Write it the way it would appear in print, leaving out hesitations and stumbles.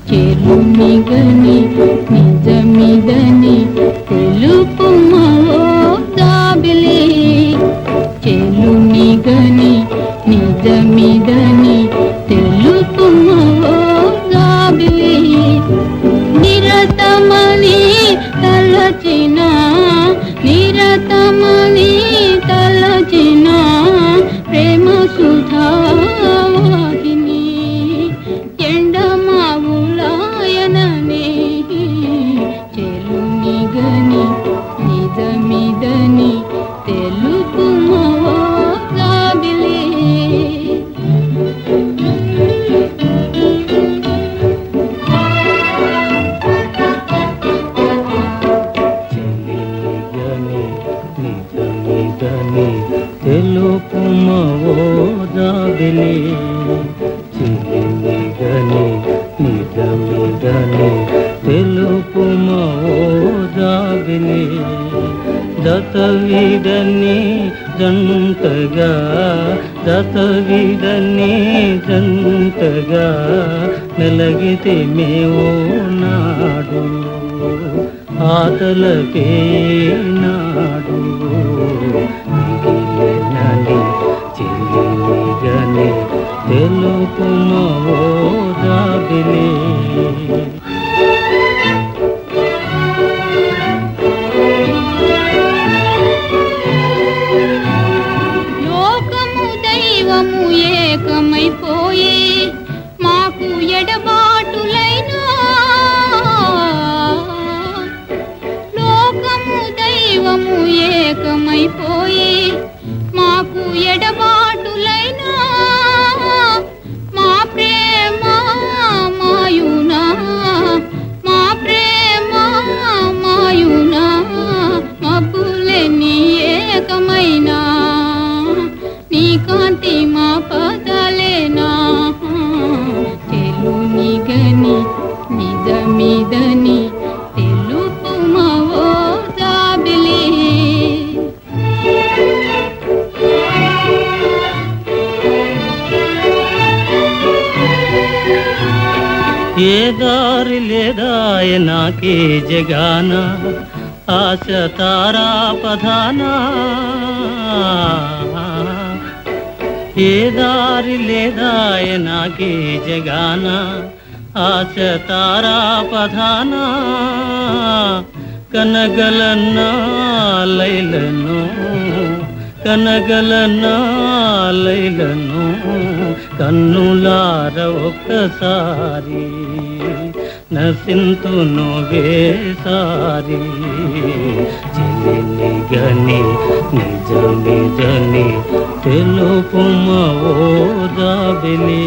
చెలునిగని నిజమిదని తెలుపుమా ఓ జాబిలి చెలునిగని నిజమిదని తెలుపుమా ఓ జాబిలి నిరతమని తలచిన నిరతమని తలచిన ప్రేమ సుధావాహిని ఎండమావులాయననే చెలునిగని నిజమిదని తెలుపుమా ఓ జాబిలి తెలుపుమా ఓ జాబిలి చిలిమిగని నిజమిగని తెలుపుమా ఓ జాబిలి జతవిడని జంటగా జతవిడని జంటగా మెలగితే మేవో నాడు ఆటలకే నాడు మిగిలినని చెలిమిగని తెలుపుమా ఓ జాబిలి లోకము దైవము ఏకమైపోయి మాకు ఎడబాటులైనా లోకము దైవము ఏకమైపోయి మాకు ఎడబాటులైనా మా ప్రేమ మాయునా మా ప్రేమ మాయునా మబ్బులెన్ని ఏకమైనా నీ కాంతి మా పదలేనా చెలునిగని నిజమిదని తెలుపుమా ఓ జాబిలి ఏ దారి లేదాయ నాకే జగాన ఆశ తారాపధాన ఏ దారి లేదాయ నాకే జగాన ఆశ తారాపధాన కనగలన్నా లైలను కనగలన్నా లైలను కన్నులార ఒక్కసారి నసింతును వేసారి చెలినిగని నిజమిదని తెలుపుమా ఓ జాబిలి